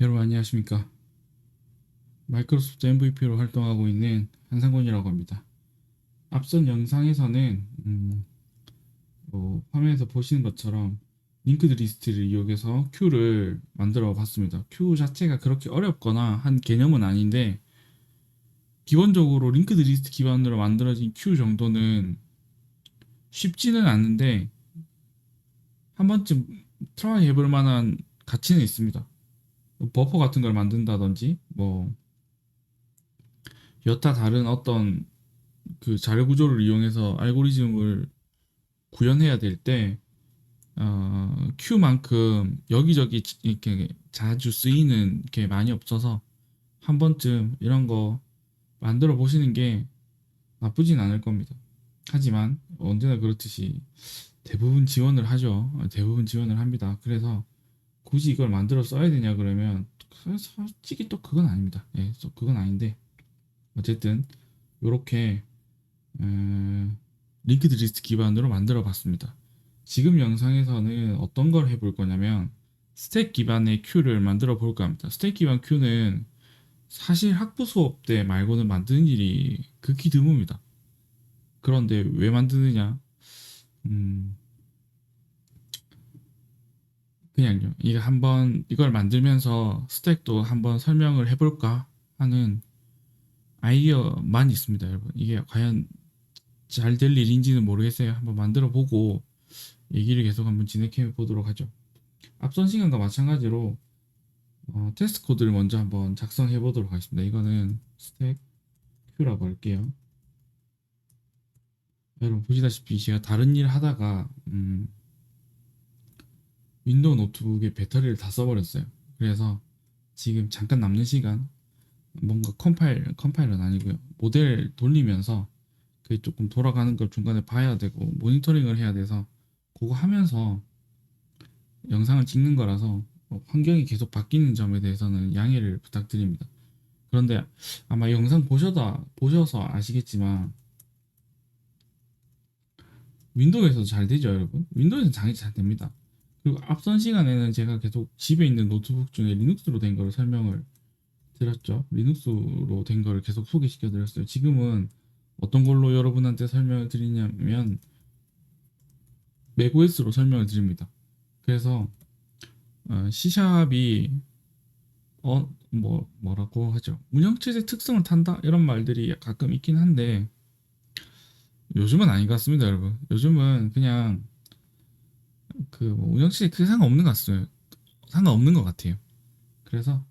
여러분 안녕하십니까? 마이크로소프트 MVP로 활동하고 있는 한상권이라고 합니다. 앞선 영상에서는 화면에서 보시는 것처럼 링크드 리스트를 이용해서 큐를 만들어 봤습니다. 큐 자체가 그렇게 어렵거나 한 개념은 아닌데 기본적으로 링크드 리스트 기반으로 만들어진 큐 정도는 쉽지는 않은데 한 번쯤 트라이 해볼 만한 가치는 있습니다. 버퍼 같은 걸 만든다든지 뭐 여타 다른 어떤 그 자료 구조를 이용해서 알고리즘을 구현해야 될 때 Q만큼 여기저기 이렇게 자주 쓰이는 게 많이 없어서 한 번쯤 이런 거 만들어 보시는 게 나쁘진 않을 겁니다. 하지만 언제나 그렇듯이 대부분 지원을 하죠. 대부분 지원을 합니다. 그래서 굳이 이걸 만들어 써야 되냐 그러면 솔직히 또 그건 아닙니다. 예, 그건 아닌데 어쨌든 이렇게 링크드 리스트 기반으로 만들어 봤습니다. 지금 영상에서는 어떤 걸 해볼 거냐면 스택 기반의 큐를 만들어 볼까 합니다. 스택 기반 큐는 사실 학부 수업 때 말고는 만드는 일이 극히 드뭅니다. 그런데 왜 만드느냐? 음, 그냥요. 이거 한번 이걸 만들면서 스택도 한번 설명을 해볼까 하는 아이디어만 있습니다, 여러분. 이게 과연 잘 될 일인지는 모르겠어요. 한번 만들어 보고 얘기를 계속 한번 진행해 보도록 하죠. 앞선 시간과 마찬가지로 테스트 코드를 먼저 한번 작성해 보도록 하겠습니다. 이거는 스택 큐라고 할게요. 여러분 보시다시피 제가 다른 일 하다가 윈도우 노트북에 배터리를 다 써버렸어요. 그래서 지금 잠깐 남는 시간 뭔가 컴파일은 아니고요. 모델 돌리면서 그게 조금 돌아가는 걸 중간에 봐야 되고 모니터링을 해야 돼서 그거 하면서 영상을 찍는 거라서 환경이 계속 바뀌는 점에 대해서는 양해를 부탁드립니다. 그런데 아마 영상 보셔서 아시겠지만 윈도우에서도 잘 되죠, 여러분. 윈도우에서는 잘 됩니다. 그리고 앞선 시간에는 제가 계속 집에 있는 노트북 중에 리눅스로 된 거를 설명을 드렸죠. 리눅스로 된 거를 계속 소개시켜 드렸어요. 지금은 어떤 걸로 여러분한테 설명을 드리냐면 맥OS로 설명을 드립니다. 그래서 C샵이 뭐라고 하죠? 운영체제 특성을 탄다 이런 말들이 가끔 있긴 한데 요즘은 아닌 것 같습니다, 여러분. 요즘은 그냥 그뭐 운영체제 크게 상관없는 것 같아요. 상관없는 것 같아요. 그래서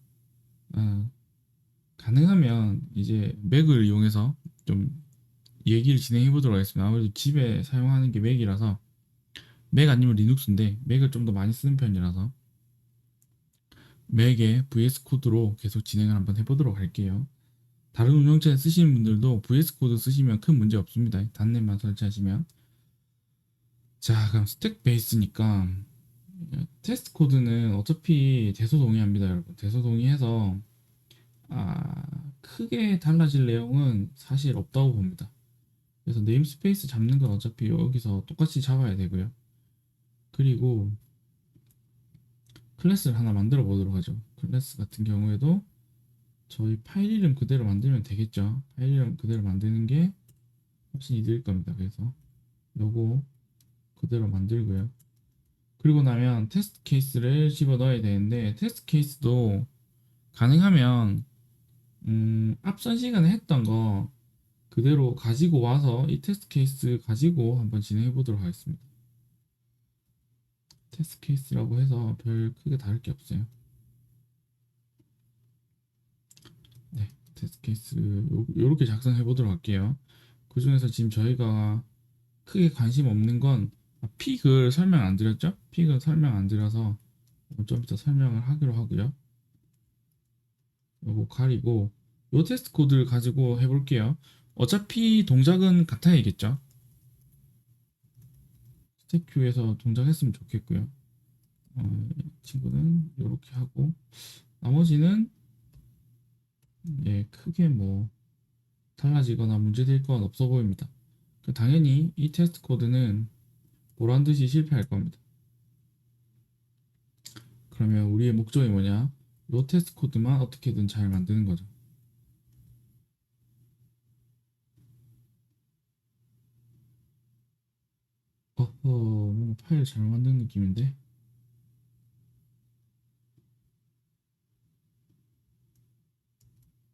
어, 가능하면 이제 맥을 이용해서 좀 얘기를 진행해 보도록 하겠습니다. 아무래도 집에 사용하는 게 맥이라서 맥 아니면 리눅스인데 맥을 좀 더 많이 쓰는 편이라서 맥의 VS 코드로 계속 진행을 한번 해보도록 할게요. 다른 운영체 쓰시는 분들도 VS 코드 쓰시면 큰 문제 없습니다. 단넷만 설치하시면. 자, 그럼 스택 베이스니까 테스트 코드는 어차피 대소동의합니다, 여러분. 대소동의해서 크게 달라질 내용은 사실 없다고 봅니다. 그래서 네임스페이스 잡는 건 어차피 여기서 똑같이 잡아야 되고요. 그리고 클래스를 하나 만들어 보도록 하죠. 클래스 같은 경우에도 저희 파일 이름 그대로 만들면 되겠죠. 파일 이름 그대로 만드는 게 훨씬 이득일 겁니다. 그래서 요거 그대로 만들고요. 그리고 나면 테스트 케이스를 집어 넣어야 되는데 테스트 케이스도 가능하면 앞선 시간에 했던 거 그대로 가지고 와서 이 테스트 케이스 가지고 한번 진행해 보도록 하겠습니다. 테스트 케이스라고 해서 별 크게 다를 게 없어요. 네, 테스트 케이스 요렇게 작성해 보도록 할게요. 그 중에서 지금 저희가 크게 관심 없는 건 픽을 설명 안 드렸죠? 픽은 설명 안 드려서 좀 이따 설명을 하기로 하고요. 요거 가리고 요 테스트 코드를 가지고 해볼게요. 어차피 동작은 같아야겠죠? 스택 큐에서 동작했으면 좋겠고요. 친구는 이렇게 하고 나머지는 크게 뭐 달라지거나 문제될 건 없어 보입니다. 당연히 이 테스트 코드는 보란 듯이 실패할 겁니다. 그러면 우리의 목적이 뭐냐? 요 테스트 코드만 어떻게든 잘 만드는 거죠. 뭔가 파일 잘 만든 느낌인데?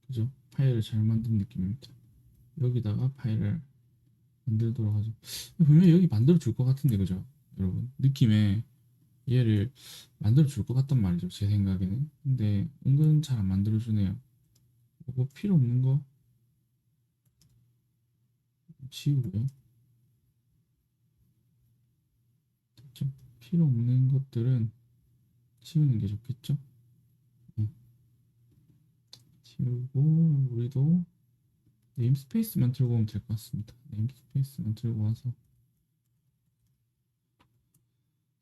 그죠? 파일을 잘 만든 느낌입니다. 여기다가 파일을 만들도록 하죠. 분명히 여기 만들어 줄 것 같은데, 그죠? 여러분. 느낌에 얘를 만들어 줄 것 같단 말이죠. 제 생각에는. 근데 은근 잘 안 만들어 주네요. 뭐 필요 없는 거 지우고요. 됐죠? 필요 없는 것들은 지우는 게 좋겠죠? 응. 지우고 우리도 네임스페이스만 들고 오면 될 것 같습니다. 네임스페이스만 들고 와서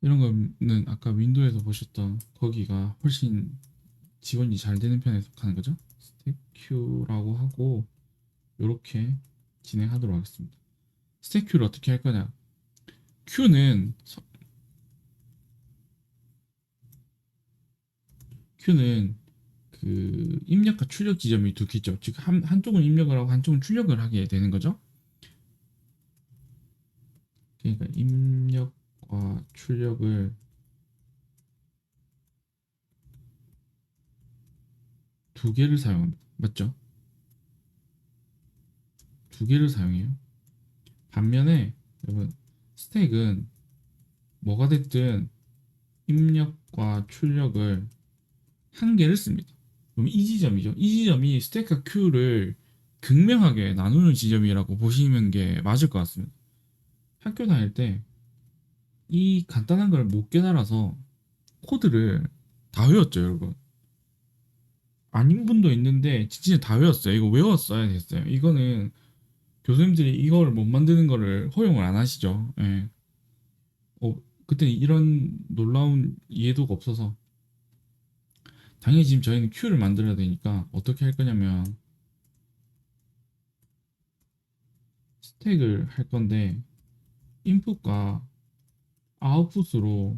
이런 거는 아까 윈도우에서 보셨던 거기가 훨씬 지원이 잘 되는 편에 속하는 거죠. 스택큐라고 하고 이렇게 진행하도록 하겠습니다. 스택큐를 어떻게 할 거냐? 큐는 큐는 그 입력과 출력 지점이 두 개죠. 즉 한쪽은 입력을 하고 한쪽은 출력을 하게 되는 거죠. 그러니까 입력과 출력을 두 개를 사용합니다. 맞죠? 두 개를 사용해요. 반면에 여러분 스택은 뭐가 됐든 입력과 출력을 한 개를 씁니다. 그럼 이 지점이죠. 이 지점이 스택과 큐를 극명하게 나누는 지점이라고 보시는 게 맞을 것 같습니다. 학교 다닐 때 이 간단한 걸 못 깨달아서 코드를 다 외웠죠, 여러분. 아닌 분도 있는데 진짜 다 외웠어요. 이거 외웠어야 됐어요. 이거는 교수님들이 이걸 못 만드는 거를 허용을 안 하시죠. 예. 그때 이런 놀라운 이해도가 없어서 당연히 지금 저희는 큐를 만들어야 되니까 어떻게 할 거냐면 스택을 할 건데 인풋과 아웃풋으로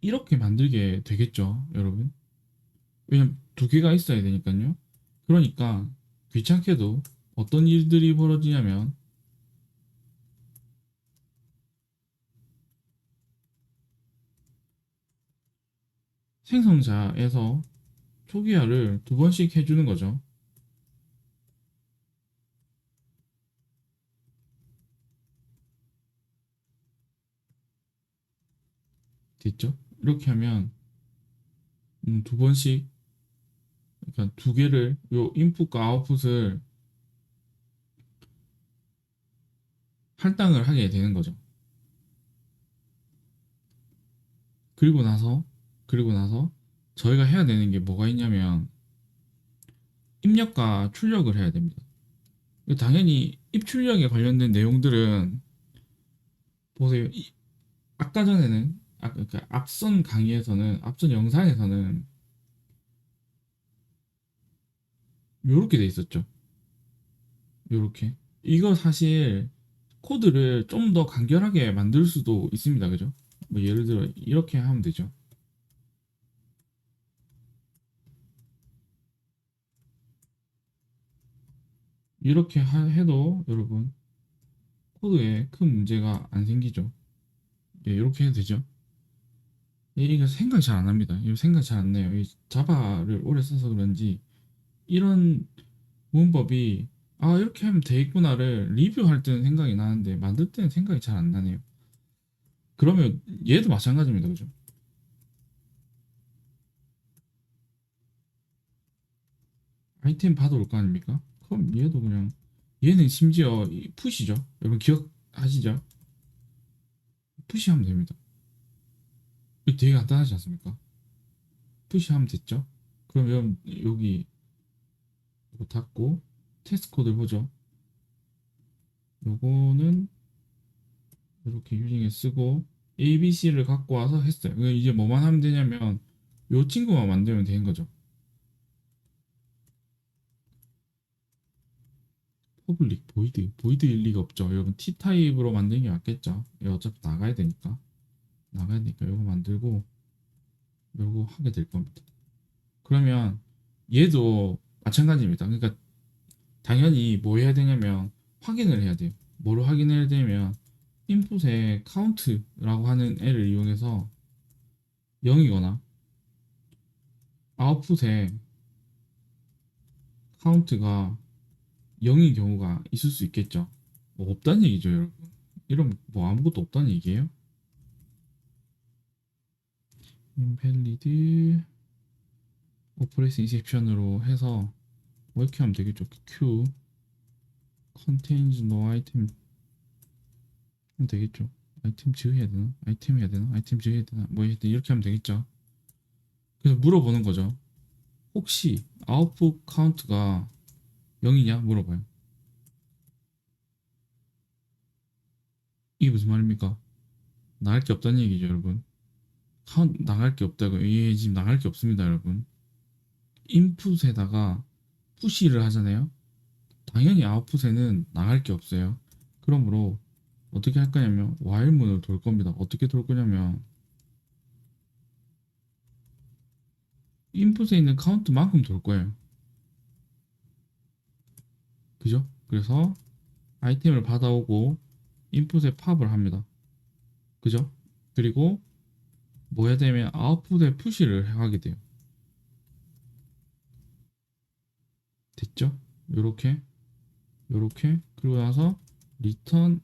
이렇게 만들게 되겠죠, 여러분. 왜냐면 두 개가 있어야 되니까요. 그러니까 귀찮게도 어떤 일들이 벌어지냐면 생성자에서 초기화를 두 번씩 해주는 거죠. 됐죠? 이렇게 하면 두 번씩 그러니까 두 개를 요 인풋과 아웃풋을 할당을 하게 되는 거죠. 그리고 나서 그리고 나서 저희가 해야 되는 게 뭐가 있냐면 입력과 출력을 해야 됩니다. 당연히 입출력에 관련된 내용들은 보세요. 아까 전에는 그러니까 앞선 강의에서는 앞선 영상에서는 요렇게 돼 있었죠. 요렇게 이거 사실 코드를 좀 더 간결하게 만들 수도 있습니다. 그죠? 뭐 예를 들어 이렇게 하면 되죠. 이렇게 해도 여러분 코드에 큰 문제가 안 생기죠. 예, 이렇게 해도 되죠. 예, 이거 생각이 잘 안 납니다. 이거 생각이 잘 안 나요. 이 자바를 오래 써서 그런지 이런 문법이 이렇게 하면 되겠구나를 리뷰할 때는 생각이 나는데 만들 때는 생각이 잘 안 나네요. 그러면 얘도 마찬가지입니다. 그죠? 아이템 받아올 거 아닙니까? 그럼 얘도 그냥 얘는 심지어 푸시죠. 여러분 기억하시죠? 푸시하면 됩니다. 이거 되게 간단하지 않습니까? 푸시하면 됐죠? 그러면 여기 이거 닫고 테스트 코드를 보죠. 요거는 이렇게 유징에 쓰고 ABC를 갖고 와서 했어요. 이제 뭐만 하면 되냐면 요 친구만 만들면 되는 거죠. 퍼블릭 보이드일 리가 없죠. 여러분 T 타입으로 만드는 게 맞겠죠. 어차피 나가야 되니까. 나가야 되니까 요거 만들고 요거 하게 될 겁니다. 그러면 얘도 마찬가지입니다. 그러니까 당연히 뭐 해야 되냐면 확인을 해야 돼요. 뭐로 확인해야 되냐면 인풋에 count라고 하는 애를 이용해서 0이거나 아웃풋에 count가 0인 경우가 있을 수 있겠죠. 뭐 없다는 얘기죠, 여러분. 이런 뭐 아무것도 없다는 얘기예요. invalid operation exception으로 해서 뭐 이렇게 하면 되겠죠. q contains no item 하면 되겠죠. 아이템 지우해야 되나? 아이템 해야 되나? 아이템 지우해야 되나? 뭐 이렇게 하면 되겠죠. 그래서 물어보는 거죠. 혹시 아웃풋 카운트가 0이냐 물어봐요. 이게 무슨 말입니까? 나갈 게 없다는 얘기죠, 여러분. 나갈 게 없다고. 예, 지금 나갈 게 없습니다, 여러분. 인풋에다가 푸시를 하잖아요. 당연히 아웃풋에는 나갈 게 없어요. 그러므로 어떻게 할 거냐면 while문을 돌 겁니다. 어떻게 돌 거냐면 인풋에 있는 카운트만큼 돌 거예요. 그죠? 그래서 아이템을 받아오고 인풋에 팝을 합니다. 그죠? 그리고 뭐 해야 되면 아웃풋에 푸시를 하게 돼요. 됐죠? 요렇게 요렇게 그리고 나서 리턴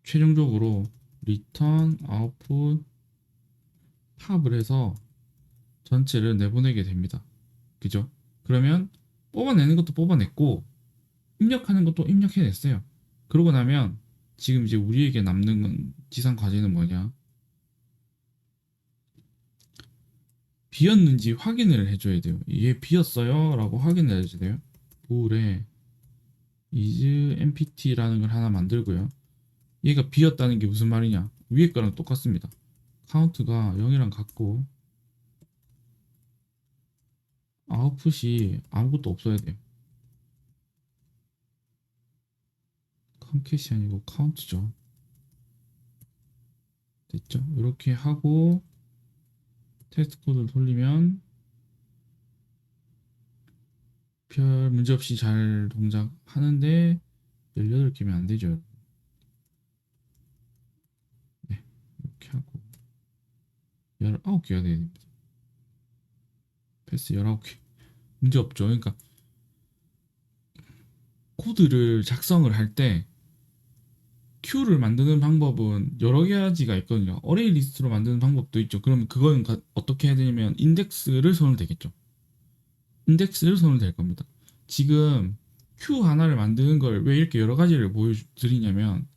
최종적으로 리턴 아웃풋 팝을 해서 전체를 내보내게 됩니다. 그죠? 그러면 뽑아내는 것도 뽑아냈고 입력하는 것도 입력해냈어요. 그러고 나면 지금 이제 우리에게 남는 건 지상 과제는 뭐냐? 비었는지 확인을 해줘야 돼요. 이게 비었어요 라고 확인을 해줘야 돼요. 보울에 is empty라는 걸 하나 만들고요. 얘가 비었다는 게 무슨 말이냐? 위에 거랑 똑같습니다. 카운트가 0이랑 같고 아웃풋이 아무것도 없어야 돼요. 컴캣이 아니고 카운트죠. 됐죠? 이렇게 하고 테스트 코드를 돌리면 별 문제없이 잘 동작하는데 18개면 안 되죠. 네, 이렇게 하고 19개가 돼야 됩니다. 패스 19개. 문제 없죠. 그러니까 코드를 작성을 할 때 큐를 만드는 방법은 여러 가지가 있거든요. 어레이 리스트로 만드는 방법도 있죠. 그러면 그건 어떻게 해야 되냐면 인덱스를 손을 대겠죠. 인덱스를 손을 댈 겁니다. 지금 큐 하나를 만드는 걸 왜 이렇게 여러 가지를 보여드리냐면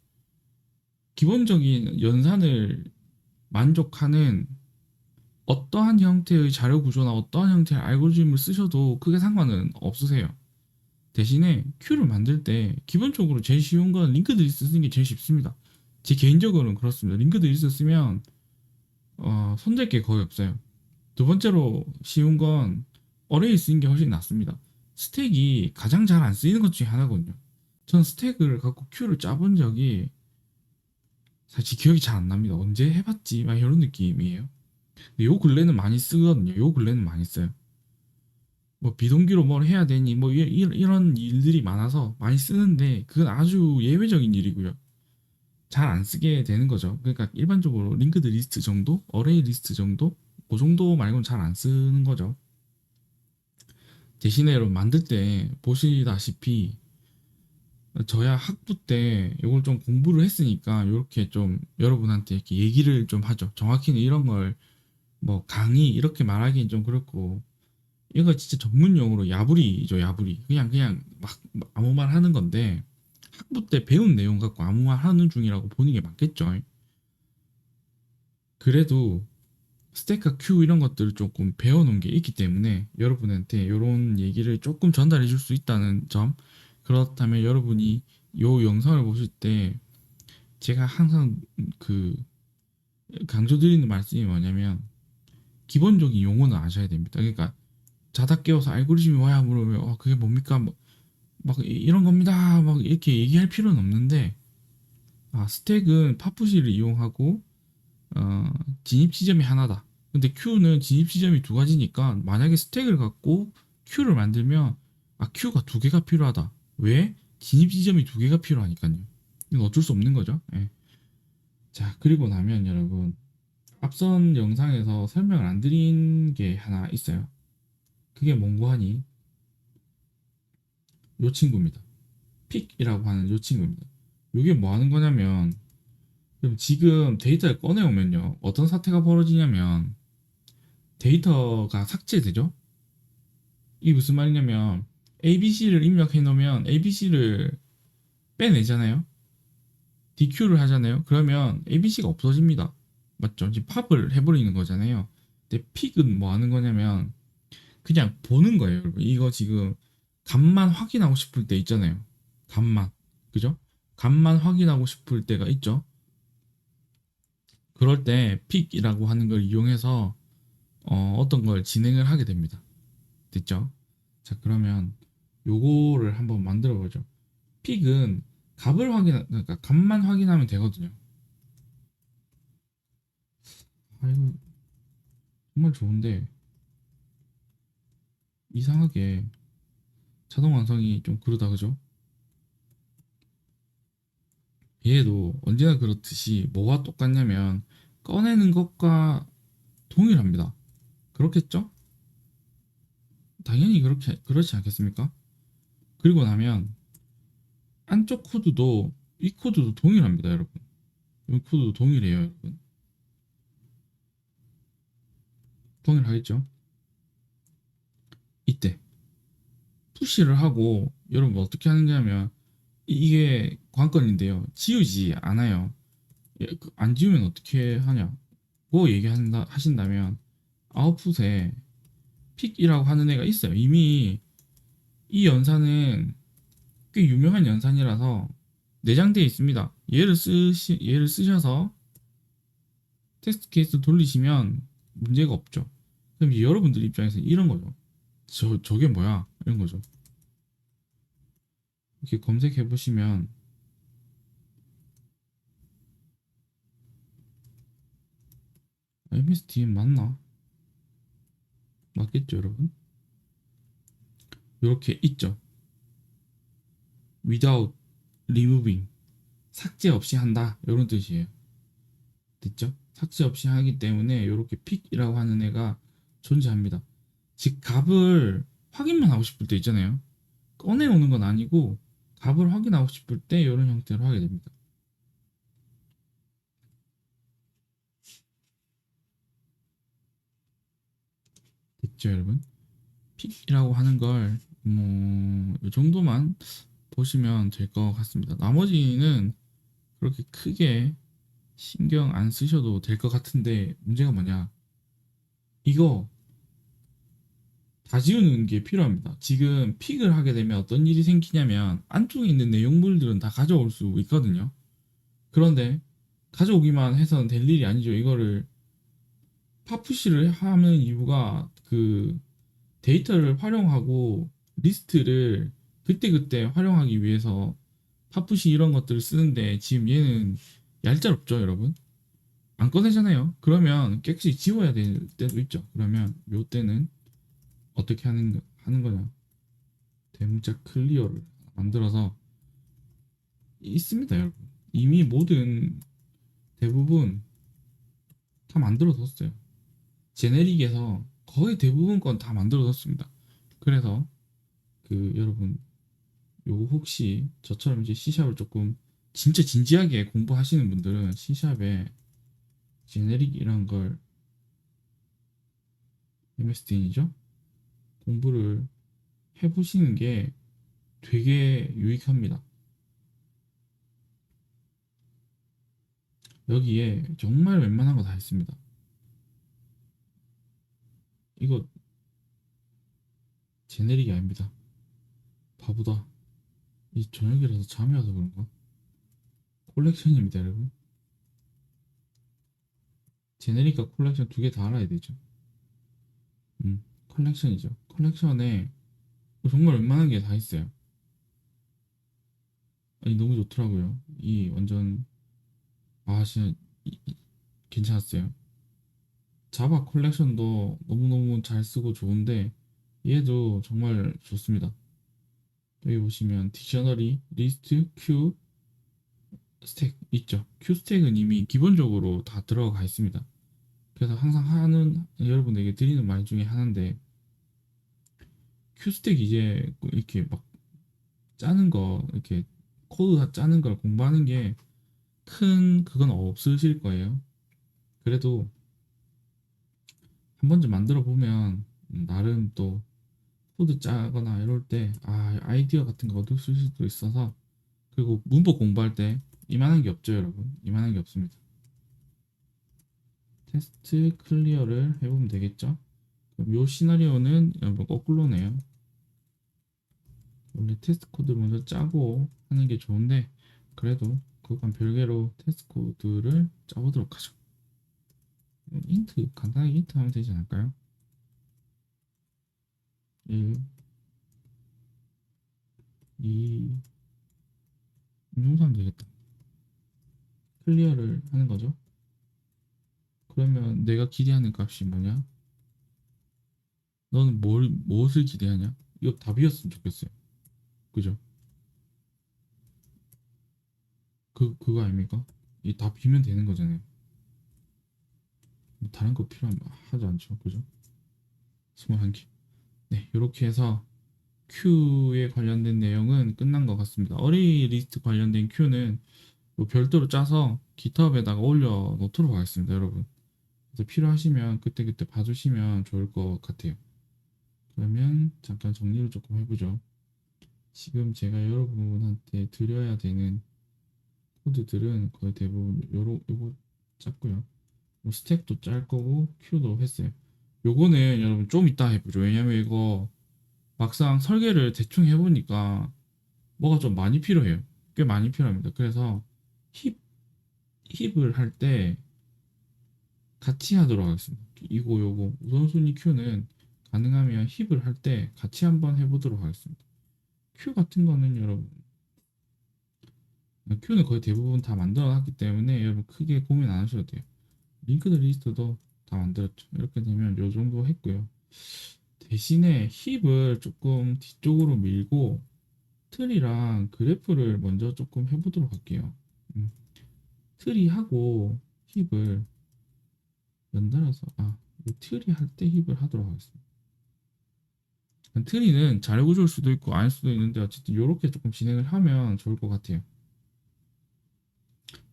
기본적인 연산을 만족하는 어떠한 형태의 자료 구조나 어떠한 형태의 알고리즘을 쓰셔도 크게 상관은 없으세요. 대신에 큐를 만들 때 기본적으로 제일 쉬운 건 링크드 리스트 쓰는 게 제일 쉽습니다. 제 개인적으로는 그렇습니다. 링크드 리스트 쓰면 손댈 게 거의 없어요. 두 번째로 쉬운 건 어레이 쓰는 게 훨씬 낫습니다. 스택이 가장 잘 안 쓰이는 것 중에 하나거든요. 전 스택을 갖고 큐를 짜본 적이 사실 기억이 잘 안 납니다. 언제 해봤지? 막 이런 느낌이에요. 근데 요 근래는 많이 쓰거든요. 요 근래는 많이 써요. 뭐 비동기로 뭘 해야 되니 뭐 이런 일들이 많아서 많이 쓰는데 그건 아주 예외적인 일이고요. 잘 안 쓰게 되는 거죠. 그러니까 일반적으로 링크드 리스트 정도, 어레이 리스트 정도, 그 정도 말고는 잘 안 쓰는 거죠. 대신에 여러분 만들 때 보시다시피 저야 학부 때 이걸 좀 공부를 했으니까 이렇게 좀 여러분한테 이렇게 얘기를 좀 하죠. 정확히는 이런 걸 뭐 강의 이렇게 말하기는 좀 그렇고 이거 진짜 전문 용어로 야부리죠, 야부리. 그냥 막 아무 말 하는 건데 학부 때 배운 내용 갖고 아무 말 하는 중이라고 보는 게 맞겠죠. 그래도 스택과 큐 이런 것들을 조금 배워놓은 게 있기 때문에 여러분한테 이런 얘기를 조금 전달해 줄 수 있다는 점. 그렇다면 여러분이 요 영상을 보실 때 제가 항상 그 강조드리는 말씀이 뭐냐면 기본적인 용어는 아셔야 됩니다. 그러니까 자다 깨워서 알고리즘이 뭐야 물으면 그게 뭡니까? 뭐 막 이런 겁니다. 막 이렇게 얘기할 필요는 없는데, 스택은 파푸시를 이용하고 어, 진입 지점이 하나다. 근데 Q는 진입 지점이 두 가지니까 만약에 스택을 갖고 Q를 만들면 Q가 두 개가 필요하다. 왜? 진입 지점이 두 개가 필요하니까요. 이건 어쩔 수 없는 거죠. 예. 자, 그리고 나면 여러분 앞선 영상에서 설명을 안 드린 게 하나 있어요. 그게 뭔고 하니 요 친구입니다. 픽이라고 하는 요 친구입니다. 이게 뭐 하는 거냐면 그럼 지금 데이터를 꺼내오면요. 어떤 사태가 벌어지냐면 데이터가 삭제되죠. 이게 무슨 말이냐면 ABC를 입력해 놓으면 ABC를 빼내잖아요. DQ를 하잖아요. 그러면 ABC가 없어집니다. 맞죠? 지금 팝을 해버리는 거잖아요. 근데 픽은 뭐 하는 거냐면 그냥 보는 거예요, 여러분. 이거 지금 값만 확인하고 싶을 때 있잖아요. 값만. 그죠? 값만 확인하고 싶을 때가 있죠. 그럴 때 픽이라고 하는 걸 이용해서 어떤 걸 진행을 하게 됩니다. 됐죠? 자, 그러면 요거를 한번 만들어 보죠. 픽은 그러니까 값만 확인하면 되거든요. 이거 정말 좋은데 이상하게 자동 완성이 좀 그러다 그죠? 얘도 언제나 그렇듯이 뭐가 똑같냐면 꺼내는 것과 동일합니다. 그렇겠죠? 당연히 그렇지 않겠습니까? 그리고 나면 안쪽 코드도 이 코드도 동일합니다, 여러분. 이 코드도 동일해요, 여러분. 동일하겠죠? 이때 푸시를 하고 여러분 어떻게 하느냐면 이게 관건인데요. 지우지 않아요. 안 지우면 어떻게 하냐? 뭐 얘기한다 하신다면 아웃풋에 픽이라고 하는 애가 있어요. 이미 이 연산은 꽤 유명한 연산이라서 내장되어 있습니다. 얘를 쓰셔서 테스트 케이스 돌리시면 문제가 없죠. 그럼 여러분들 입장에서 이런 거죠. 저게 뭐야? 이런 거죠. 이렇게 검색해 보시면 MSDN 맞나? 맞겠죠, 여러분? 이렇게 있죠. without removing 삭제 없이 한다 이런 뜻이에요. 됐죠? 삭제 없이 하기 때문에 이렇게 픽이라고 하는 애가 존재합니다. 즉 값을 확인만 하고 싶을 때 있잖아요. 꺼내오는 건 아니고 값을 확인하고 싶을 때 이런 형태로 하게 됩니다. 됐죠, 여러분? 픽이라고 하는 걸 뭐 이 정도만 보시면 될 것 같습니다. 나머지는 그렇게 크게 신경 안 쓰셔도 될 것 같은데 문제가 뭐냐? 이거 다 지우는 게 필요합니다. 지금 픽을 하게 되면 어떤 일이 생기냐면 안쪽에 있는 내용물들은 다 가져올 수 있거든요. 그런데 가져오기만 해서는 될 일이 아니죠. 이거를 팝푸시를 하는 이유가 그 데이터를 활용하고 리스트를 그때그때 활용하기 위해서 팝푸시 이런 것들을 쓰는데 지금 얘는 얄짤없죠, 여러분. 안 꺼내잖아요. 그러면 깨끗이 지워야 될 때도 있죠. 그러면 요 때는 어떻게 하는 거냐? 대문자 클리어를 만들어서 있습니다, 여러분. 이미 모든 대부분 다 만들어뒀어요. 제네릭에서 거의 대부분 건 다 만들어뒀습니다. 그래서 여러분 요 혹시 저처럼 이제 C샵을 조금 진짜 진지하게 공부하시는 분들은 C샵에 제네릭이란 걸 MSDN이죠? 공부를 해보시는 게 되게 유익합니다. 여기에 정말 웬만한 거 다 있습니다. 이거 제네릭이 아닙니다. 바보다. 이 저녁이라서 잠이 와서 그런가? 콜렉션입니다, 여러분. 제네릭과 콜렉션 두 개 다 알아야 되죠. 컬렉션이죠. 컬렉션에 정말 웬만한 게 다 있어요. 아니 너무 좋더라고요. 이 완전 진짜 괜찮았어요. 자바 컬렉션도 너무너무 잘 쓰고 좋은데 얘도 정말 좋습니다. 여기 보시면 딕셔너리, 리스트, 큐, 스택 있죠. 큐 스택은 이미 기본적으로 다 들어가 있습니다. 그래서 항상 하는 여러분에게 드리는 말 중에 하나인데 큐 스택 이제 이렇게 막 짜는 거 이렇게 코드 다 짜는 걸 공부하는 게 큰 그건 없으실 거예요. 그래도 한 번쯤 만들어 보면 나름 또 코드 짜거나 이럴 때 아이디어 같은 거 얻을 수도 있어서. 그리고 문법 공부할 때 이만한 게 없죠 여러분. 이만한 게 없습니다. 테스트 클리어를 해보면 되겠죠. 그럼 요 시나리오는 여러분 거꾸로네요. 원래 테스트 코드를 먼저 짜고 하는 게 좋은데 그래도 그건 별개로 테스트 코드를 짜보도록 하죠. 인트 간단하게 인트 하면 되지 않을까요? 1, 2 이 정도 하면 되겠다. 클리어를 하는 거죠. 그러면 내가 기대하는 값이 뭐냐? 너는 무엇을 기대하냐? 이거 답이었으면 좋겠어요. 그죠? 그거 아닙니까? 이 답이면 되는 거잖아요. 뭐 다른 거 필요하면 하지 않죠. 그죠? 21개. 네, 이렇게 해서 Q에 관련된 내용은 끝난 것 같습니다. 어레이 리스트 관련된 Q는 뭐 별도로 짜서 GitHub에다가 올려 놓도록 하겠습니다, 여러분. 그래서 필요하시면 그때그때 봐주시면 좋을 것 같아요. 그러면 잠깐 정리를 조금 해보죠. 지금 제가 여러분한테 드려야 되는 코드들은 거의 대부분 요거 짰고요. 뭐 스택도 짤 거고 큐도 했어요. 요거는 여러분 좀 이따 해보죠. 왜냐면 이거 막상 설계를 대충 해보니까 뭐가 좀 많이 필요해요. 꽤 많이 필요합니다. 그래서 힙 힙을 할 때 같이 하도록 하겠습니다. 이거 요거 우선순위 큐는 가능하면 힙을 할 때 같이 한번 해보도록 하겠습니다. 큐 같은 거는 여러분 큐는 거의 대부분 다 만들어 놨기 때문에 여러분 크게 고민 안 하셔도 돼요. 링크드 리스트도 다 만들었죠. 이렇게 되면 요 정도 했고요. 대신에 힙을 조금 뒤쪽으로 밀고 트리랑 그래프를 먼저 조금 해보도록 할게요. 트리하고 힙을 연달아서 이 트리 할 때 힙을 하도록 하겠습니다. 트리는 잘 구조일 수도 있고 아닐 수도 있는데 어쨌든 이렇게 조금 진행을 하면 좋을 것 같아요.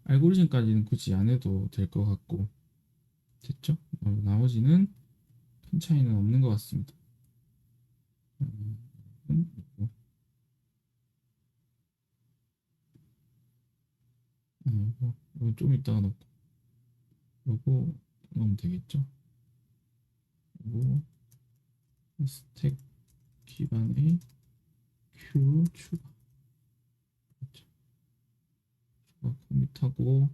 알고리즘까지는 굳이 안 해도 될 것 같고 됐죠? 나머지는 큰 차이는 없는 것 같습니다. 음, 이거, 이거 좀 이따가 넣고 요거 넣으면 되겠죠? 요거 스택 기반의 q 추가 그렇죠. 추가 커밋하고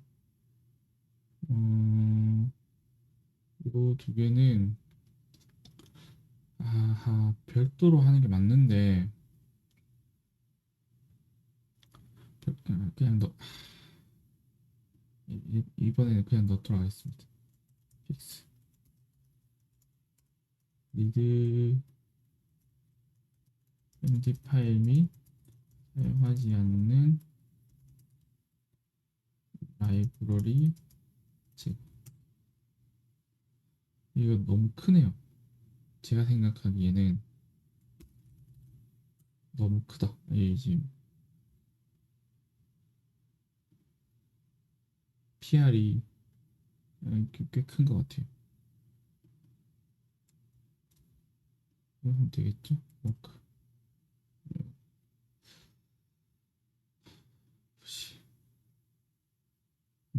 이거 두 개는 별도로 하는 게 맞는데 그냥 이번에는 그냥 넣도록 하겠습니다. 픽스 리드 md 파일 및 사용하지 않는 라이브러리 제거. 이거 너무 크네요. 제가 생각하기에는 너무 크다. 이게 지금 PR이 꽤 큰 것 같아요. 이거 하면 되겠죠? 워크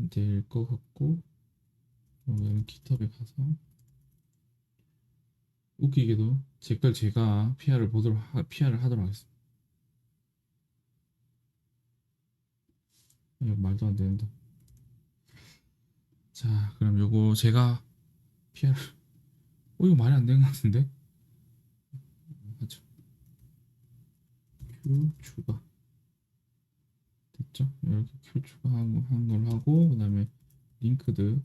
될 것 같고 그다음에 깃허브에 가서 웃기게도 제 걸 제가 PR을 하도록 하겠습니다. 이거 말도 안 되는데. 자, 그럼 요거 제가 PR 이거 말이 안 되는 것 같은데? 하죠. q 추가 됐죠? 이렇게 큐 추가한 걸 하고 그다음에 링크드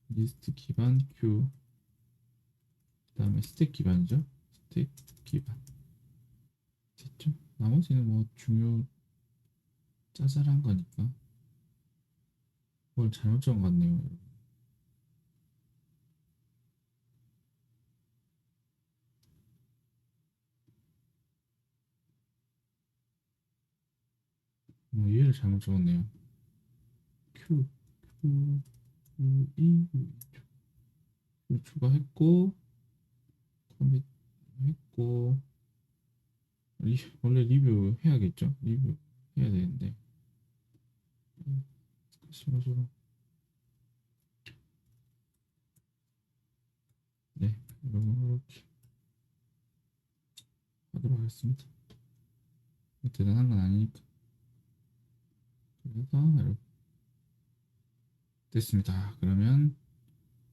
리스트 기반 큐 그다음에 스택 기반이죠. 스택 기반 됐죠? 나머지는 뭐 중요 짜잘한 거니까 뭘 잘못 적은 것 같네요. 이해를 잘못 적었네요. q q q q 추가했고 커밋 했고 원래 리뷰 해야겠죠? 리뷰 해야 되는데 스마저로 네 이렇게 하도록 하겠습니다. 대단한 건 아니니까. 그래서 이렇게 됐습니다. 그러면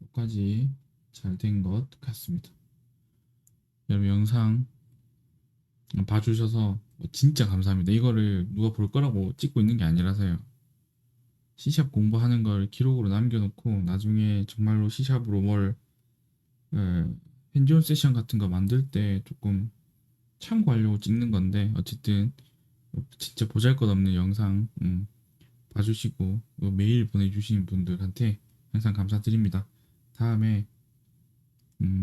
여기까지 잘 된 것 같습니다. 여러분 영상 봐주셔서 진짜 감사합니다. 이거를 누가 볼 거라고 찍고 있는 게 아니라서요. C샵 공부하는 걸 기록으로 남겨놓고 나중에 정말로 C샵으로 뭘 핸즈온 세션 같은 거 만들 때 조금 참고하려고 찍는 건데 어쨌든 진짜 보잘것없는 영상 봐주시고 메일 보내주신 분들한테 항상 감사드립니다. 다음에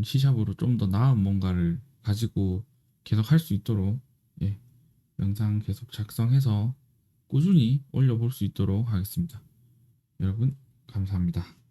C샵으로 좀 더 나은 뭔가를 가지고 계속 할 수 있도록 예, 영상 계속 작성해서 꾸준히 올려볼 수 있도록 하겠습니다. 여러분 감사합니다.